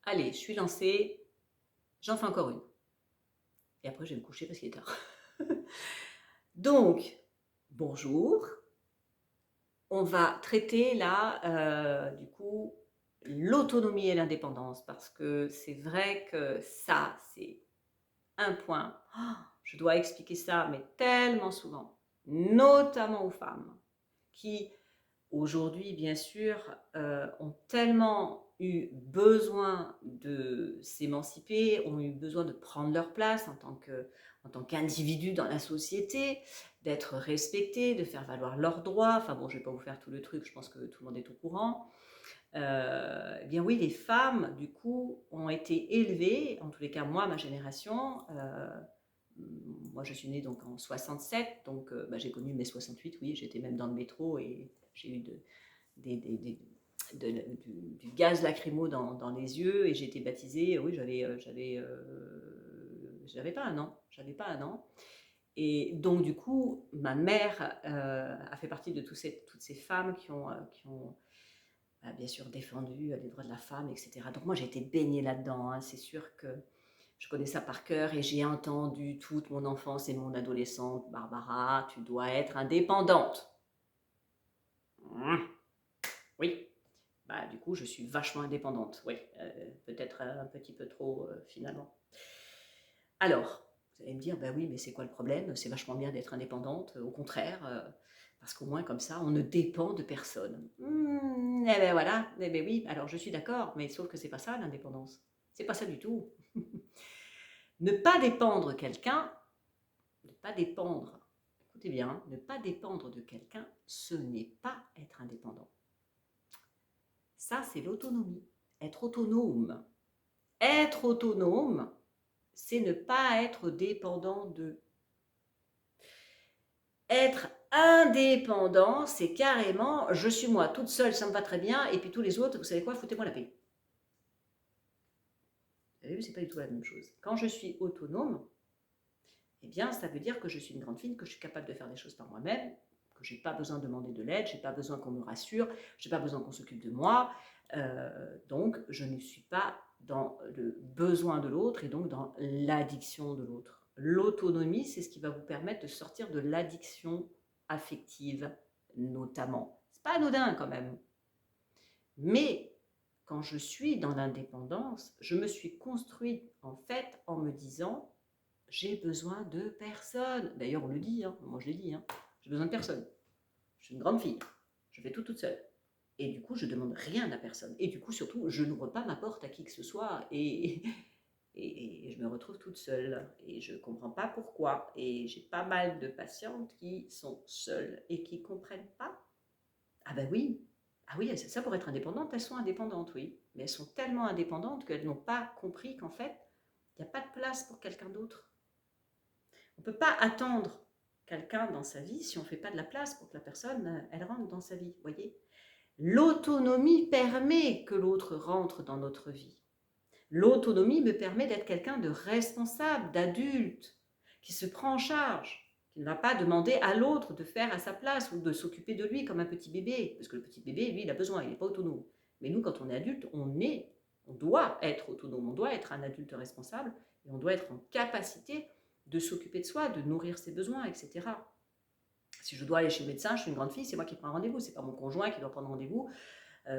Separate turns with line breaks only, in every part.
Allez, je suis lancée, j'en fais encore une. Et après, je vais me coucher parce qu'il est tard. Donc, bonjour. On va traiter là, du coup, l'autonomie et l'indépendance parce que c'est vrai que ça, c'est un point. Je dois expliquer ça, mais tellement souvent, notamment aux femmes qui aujourd'hui, bien sûr, ont tellement eu besoin de s'émanciper, ont eu besoin de prendre leur place en tant qu'individus dans la société, d'être respectés, de faire valoir leurs droits. Enfin bon, je ne vais pas vous faire tout le truc, je pense que tout le monde est au courant. Eh bien oui, les femmes, du coup, ont été élevées, en tous les cas moi, ma génération, moi je suis née donc en 67, donc j'ai connu mai 68, oui, j'étais même dans le métro et j'ai eu des, des- des- du gaz lacrymo dans les yeux et j'ai été baptisée, oui, j'avais pas un an, j'avais pas un an. Et donc du coup, ma mère a fait partie de toutes ces femmes qui ont bien sûr défendu les droits de la femme, etc. Donc moi j'ai été baignée là-dedans, hein. C'est sûr que je connais ça par cœur et j'ai entendu toute mon enfance et mon adolescence, Barbara, tu dois être indépendante. Oui, bah, du coup, je suis vachement indépendante, oui, peut-être un petit peu trop finalement. Alors, vous allez me dire, bah oui, mais c'est quoi le problème? C'est vachement bien d'être indépendante, au contraire, parce qu'au moins comme ça, on ne dépend de personne. Eh ben voilà, eh ben oui, alors je suis d'accord, mais sauf que c'est pas ça l'indépendance. C'est pas ça du tout. Ne pas dépendre quelqu'un, ne pas dépendre, écoutez bien, hein, ne pas dépendre de quelqu'un, ce n'est pas être indépendant. Ça, c'est l'autonomie. Être autonome. Être autonome, c'est ne pas être dépendant de. Être indépendant, c'est carrément je suis moi toute seule, ça me va très bien, et puis tous les autres, vous savez quoi, foutez-moi la paix. Vous avez vu, c'est pas du tout la même chose. Quand je suis autonome, eh bien, ça veut dire que je suis une grande fille, que je suis capable de faire des choses par moi-même, que je n'ai pas besoin de demander de l'aide, je n'ai pas besoin qu'on me rassure, je n'ai pas besoin qu'on s'occupe de moi. Donc, je ne suis pas dans le besoin de l'autre et donc dans l'addiction de l'autre. L'autonomie, c'est ce qui va vous permettre de sortir de l'addiction affective, notamment. C'est pas anodin quand même. Mais quand je suis dans l'indépendance, je me suis construite en fait en me disant j'ai besoin de personne. D'ailleurs, on le dit, hein, moi je l'ai dit, hein, j'ai besoin de personne. Je suis une grande fille, je fais tout toute seule. Et du coup, je ne demande rien à personne. Et du coup, surtout, je n'ouvre pas ma porte à qui que ce soit. Et je me retrouve toute seule. Et je ne comprends pas pourquoi. Et j'ai pas mal de patientes qui sont seules et qui ne comprennent pas. Ah ben oui, ah oui, c'est ça pour être indépendante, elles sont indépendantes, oui. Mais elles sont tellement indépendantes qu'elles n'ont pas compris qu'en fait, il n'y a pas de place pour quelqu'un d'autre. On ne peut pas attendre quelqu'un dans sa vie si on ne fait pas de la place pour que la personne, elle rentre dans sa vie, vous voyez. L'autonomie permet que l'autre rentre dans notre vie. L'autonomie me permet d'être quelqu'un de responsable, d'adulte, qui se prend en charge, qui ne va pas demander à l'autre de faire à sa place ou de s'occuper de lui comme un petit bébé. Parce que le petit bébé, lui, il a besoin, il n'est pas autonome. Mais nous, quand on est adulte, on doit être autonome, on doit être un adulte responsable et on doit être en capacité de s'occuper de soi, de nourrir ses besoins, etc. Si je dois aller chez le médecin, je suis une grande fille, c'est moi qui prends un rendez-vous, c'est pas mon conjoint qui doit prendre rendez-vous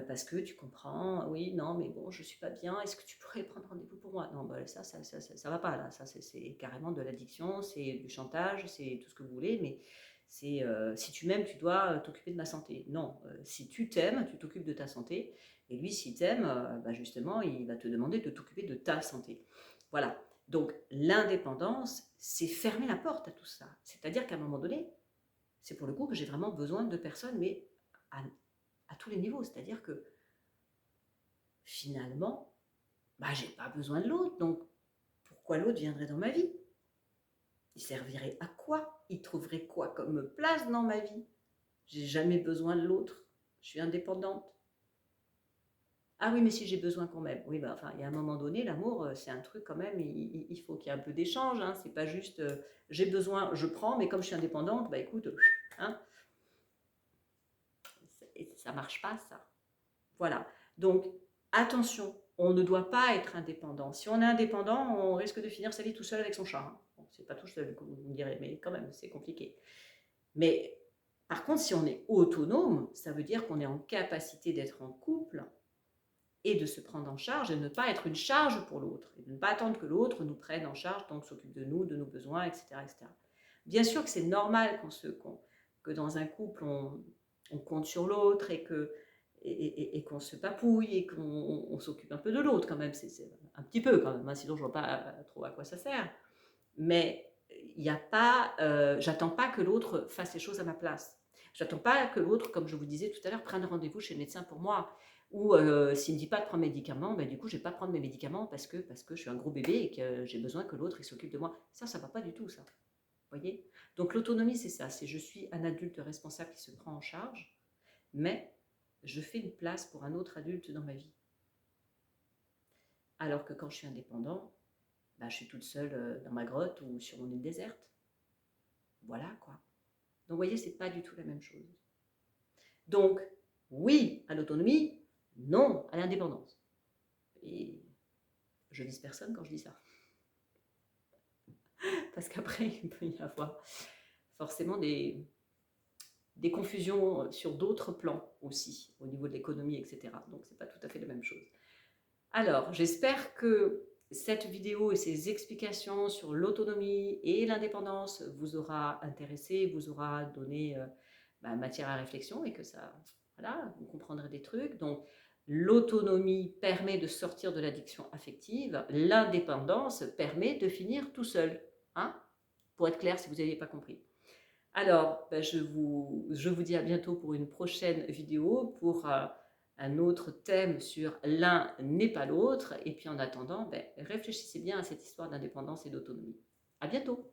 parce que tu comprends, oui, non, mais bon, je suis pas bien, est-ce que tu pourrais prendre rendez-vous pour moi? Non, bah, ça va pas, là, ça, c'est carrément de l'addiction, c'est du chantage, c'est tout ce que vous voulez, mais c'est si tu m'aimes, tu dois t'occuper de ma santé. Non, si tu t'aimes, tu t'occupes de ta santé, et lui, s'il t'aime, justement, il va te demander de t'occuper de ta santé. Voilà. Donc, l'indépendance, c'est fermer la porte à tout ça. C'est-à-dire qu'à un moment donné, c'est pour le coup que j'ai vraiment besoin de personnes, mais à, à tous les niveaux. C'est-à-dire que finalement, j'ai pas besoin de l'autre, donc pourquoi l'autre viendrait dans ma vie? Il servirait à quoi? Il trouverait quoi comme place dans ma vie? J'ai jamais besoin de l'autre, je suis indépendante. Ah oui, mais si j'ai besoin quand même. Oui, enfin, il y a un moment donné, l'amour, c'est un truc quand même, il faut qu'il y ait un peu d'échange, hein. C'est pas juste j'ai besoin, je prends, mais comme je suis indépendante, écoute, hein, ça marche pas, ça. Voilà. Donc, attention, on ne doit pas être indépendant. Si on est indépendant, on risque de finir sa vie tout seul avec son chat, hein. Bon, c'est pas tout seul, comme vous me direz, mais quand même, c'est compliqué. Mais par contre, si on est autonome, ça veut dire qu'on est en capacité d'être en couple et de se prendre en charge et de ne pas être une charge pour l'autre, et de ne pas attendre que l'autre nous prenne en charge, donc s'occupe de nous, de nos besoins, etc. etc. Bien sûr que c'est normal que dans un couple, on compte sur l'autre et qu'on se papouille et qu'on s'occupe un peu de l'autre quand même, c'est un petit peu quand même, hein, sinon je ne vois pas trop à quoi ça sert. Mais il n'y a pas, j'attends pas que l'autre fasse les choses à ma place. J'attends pas que l'autre, comme je vous disais tout à l'heure, prenne rendez-vous chez le médecin pour moi. Ou s'il ne me dit pas de prendre mes médicaments, ben, du coup, je ne vais pas prendre mes médicaments parce que je suis un gros bébé et que j'ai besoin que l'autre s'occupe de moi. Ça ne va pas du tout, ça. Vous voyez? Donc l'autonomie, c'est ça. C'est je suis un adulte responsable qui se prend en charge, mais je fais une place pour un autre adulte dans ma vie. Alors que quand je suis indépendant, ben, je suis toute seule dans ma grotte ou sur mon île déserte. Voilà quoi. Donc vous voyez, c'est pas du tout la même chose. Donc, oui à l'autonomie, non à l'indépendance. Et je vise personne quand je dis ça. Parce qu'après, il peut y avoir forcément des confusions sur d'autres plans aussi, au niveau de l'économie, etc. Donc, c'est pas tout à fait la même chose. Alors, j'espère que cette vidéo et ces explications sur l'autonomie et l'indépendance vous aura intéressé, vous aura donné matière à réflexion et que ça, voilà, vous comprendrez des trucs. Donc, l'autonomie permet de sortir de l'addiction affective, l'indépendance permet de finir tout seul. Hein, pour être clair, si vous n'aviez pas compris. Alors, je vous dis à bientôt pour une prochaine vidéo, pour un autre thème sur l'un n'est pas l'autre. Et puis en attendant, réfléchissez bien à cette histoire d'indépendance et d'autonomie. À bientôt!